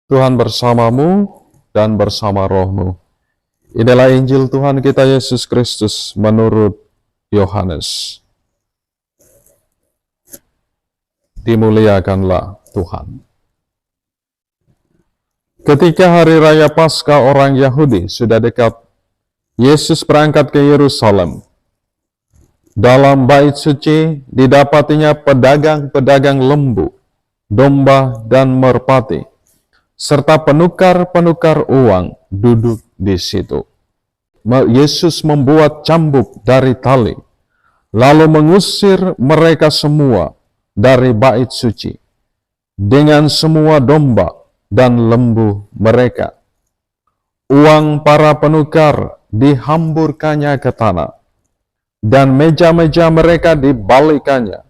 Tuhan bersamamu dan bersama rohmu. Inilah Injil Tuhan kita Yesus Kristus menurut Yohanes. Dimuliakanlah Tuhan. Ketika hari raya Paskah orang Yahudi sudah dekat, Yesus berangkat ke Yerusalem. Dalam bait suci didapatinya pedagang-pedagang lembu, domba, dan merpati, serta penukar-penukar uang duduk di situ. Yesus membuat cambuk dari tali, lalu mengusir mereka semua dari bait suci, dengan semua domba dan lembu mereka. Uang para penukar dihamburkannya ke tanah, dan meja-meja mereka dibalikannya.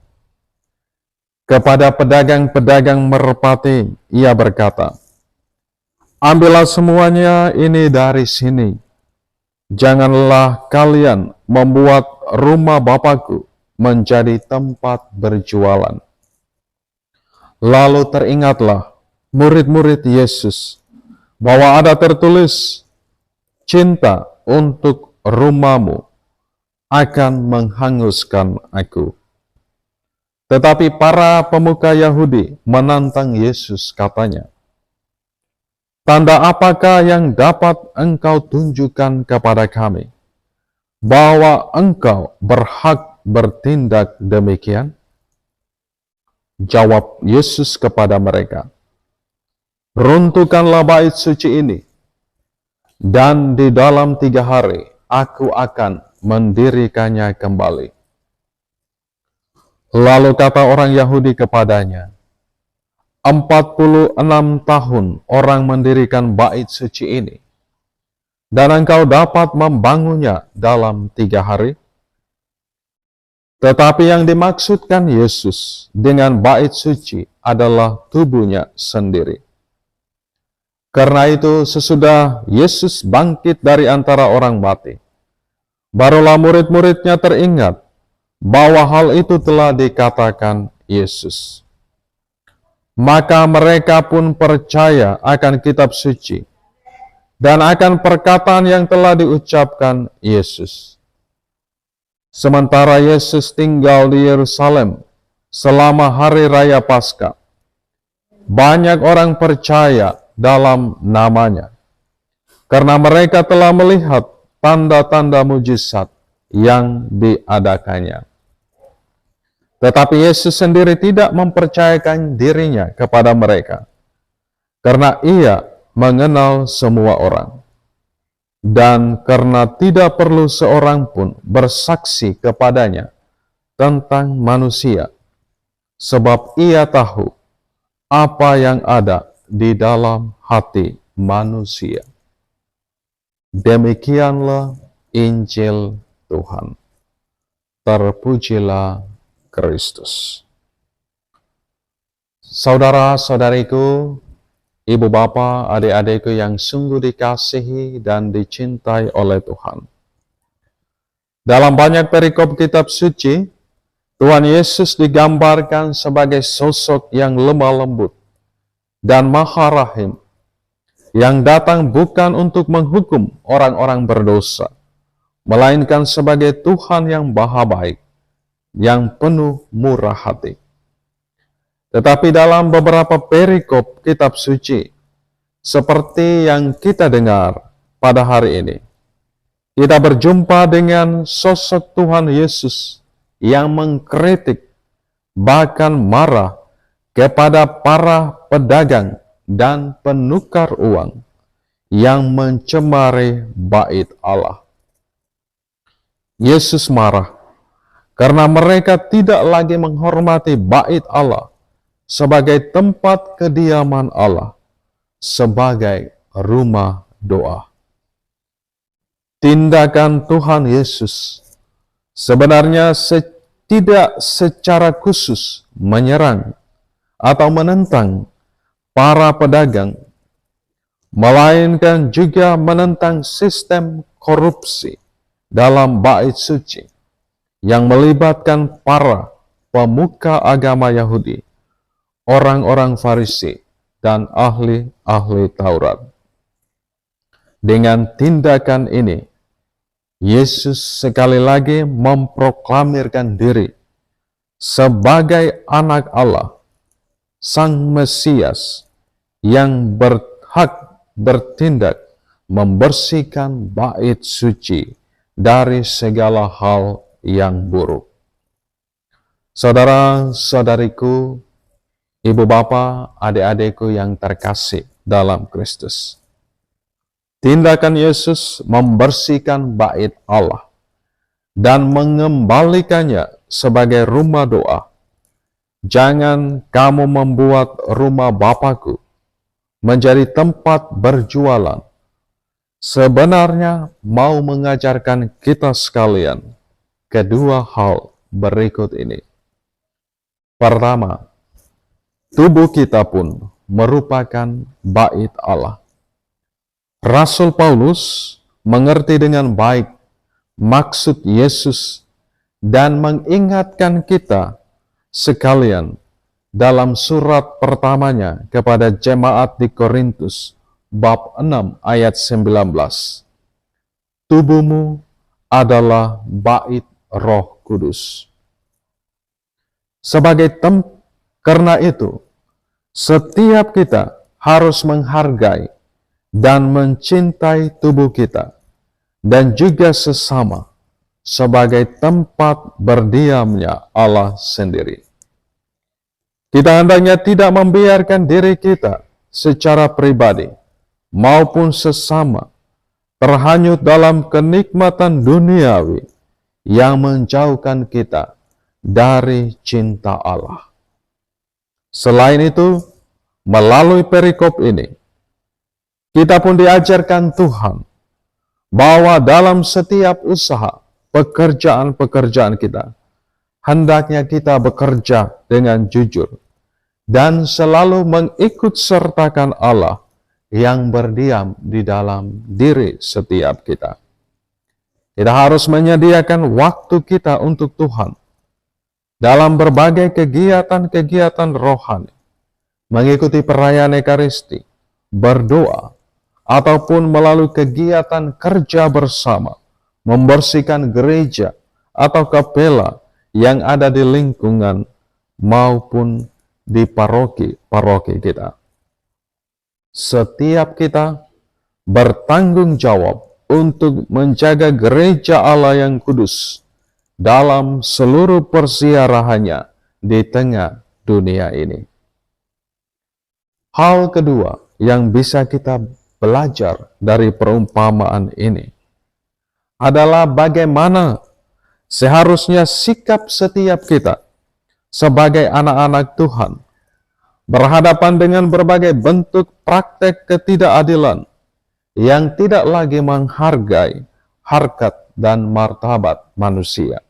Kepada pedagang-pedagang merpati, ia berkata, "Ambillah semuanya ini dari sini. Janganlah kalian membuat rumah Bapakku menjadi tempat berjualan." Lalu teringatlah murid-murid Yesus bahwa ada tertulis, "Cinta untuk rumahmu akan menghanguskan aku." Tetapi para pemuka Yahudi menantang Yesus, katanya, "Tanda apakah yang dapat engkau tunjukkan kepada kami, bahwa engkau berhak bertindak demikian?" Jawab Yesus kepada mereka, "Runtuhkanlah bait suci ini, dan di dalam 3 hari aku akan mendirikannya kembali." Lalu kata orang Yahudi kepadanya, 46 tahun orang mendirikan bait suci ini, dan engkau dapat membangunnya dalam 3 hari? Tetapi yang dimaksudkan Yesus dengan bait suci adalah tubuhnya sendiri. Karena itu sesudah Yesus bangkit dari antara orang mati, barulah murid-muridnya teringat bahwa hal itu telah dikatakan Yesus. Maka mereka pun percaya akan kitab suci dan akan perkataan yang telah diucapkan Yesus. Sementara Yesus tinggal di Yerusalem selama hari raya Paskah, banyak orang percaya dalam namanya, karena mereka telah melihat tanda-tanda mujizat yang diadakannya. Tetapi Yesus sendiri tidak mempercayakan dirinya kepada mereka, karena ia mengenal semua orang, dan karena tidak perlu seorang pun bersaksi kepadanya tentang manusia, sebab ia tahu apa yang ada di dalam hati manusia. Demikianlah Injil Tuhan. Terpujilah Kristus. Saudara-saudariku, ibu bapa, adik-adikku yang sungguh dikasihi dan dicintai oleh Tuhan. Dalam banyak perikop kitab suci, Tuhan Yesus digambarkan sebagai sosok yang lemah lembut dan maha rahim, yang datang bukan untuk menghukum orang-orang berdosa, melainkan sebagai Tuhan yang maha baik, yang penuh murah hati. Tetapi dalam beberapa perikop kitab suci, seperti yang kita dengar pada hari ini, kita berjumpa dengan sosok Tuhan Yesus yang mengkritik, bahkan marah kepada para pedagang dan penukar uang yang mencemari bait Allah. Yesus marah karena mereka tidak lagi menghormati bait Allah sebagai tempat kediaman Allah, sebagai rumah doa. Tindakan Tuhan Yesus sebenarnya tidak secara khusus menyerang atau menentang para pedagang, melainkan juga menentang sistem korupsi dalam bait suci yang melibatkan para pemuka agama Yahudi, orang-orang Farisi, dan ahli-ahli Taurat. Dengan tindakan ini, Yesus sekali lagi memproklamirkan diri sebagai anak Allah, Sang Mesias yang berhak bertindak membersihkan bait suci dari segala hal yang buruk. Saudara-saudariku, ibu bapa, adik-adikku yang terkasih dalam Kristus, tindakan Yesus membersihkan bait Allah dan mengembalikannya sebagai rumah doa. Jangan kamu membuat rumah Bapakku menjadi tempat berjualan. Sebenarnya mau mengajarkan kita sekalian kedua hal berikut ini. Pertama, tubuh kita pun merupakan bait Allah. Rasul Paulus mengerti dengan baik maksud Yesus dan mengingatkan kita sekalian dalam surat pertamanya kepada jemaat di Korintus bab 6 ayat 19. Tubuhmu adalah bait Roh Kudus. Karena itu, setiap kita harus menghargai dan mencintai tubuh kita dan juga sesama sebagai tempat berdiamnya Allah sendiri. Kita hendaknya tidak membiarkan diri kita secara pribadi maupun sesama terhanyut dalam kenikmatan duniawi yang menjauhkan kita dari cinta Allah. Selain itu, melalui perikop ini, kita pun diajarkan Tuhan bahwa dalam setiap usaha, pekerjaan-pekerjaan kita, hendaknya kita bekerja dengan jujur dan selalu mengikut sertakan Allah yang berdiam di dalam diri setiap kita. Kita harus menyediakan waktu kita untuk Tuhan dalam berbagai kegiatan-kegiatan rohani, mengikuti perayaan Ekaristi, berdoa, ataupun melalui kegiatan kerja bersama, membersihkan gereja atau kapela yang ada di lingkungan maupun di paroki kita. Setiap kita bertanggung jawab untuk menjaga gereja Allah yang kudus dalam seluruh persiarahannya di tengah dunia ini. Hal kedua yang bisa kita belajar dari perumpamaan ini adalah bagaimana seharusnya sikap setiap kita sebagai anak-anak Tuhan berhadapan dengan berbagai bentuk praktek ketidakadilan yang tidak lagi menghargai harkat dan martabat manusia.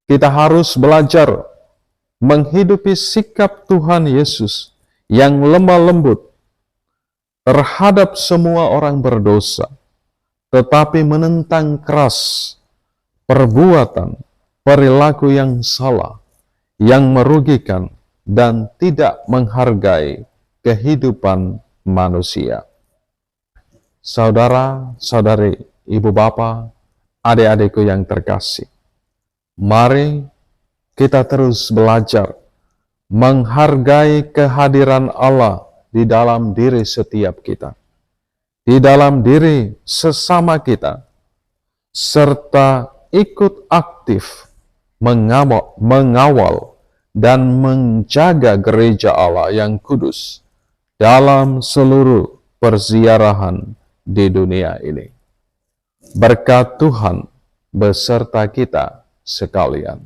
Kita harus belajar menghidupi sikap Tuhan Yesus yang lemah lembut terhadap semua orang berdosa, tetapi menentang keras perbuatan, perilaku yang salah, yang merugikan, dan tidak menghargai kehidupan manusia. Saudara-saudari, ibu bapa, adik-adikku yang terkasih, mari kita terus belajar menghargai kehadiran Allah di dalam diri setiap kita, di dalam diri sesama kita, serta ikut aktif mengawal dan menjaga gereja Allah yang kudus dalam seluruh perziarahan di dunia ini. Berkat Tuhan beserta kita sekalian.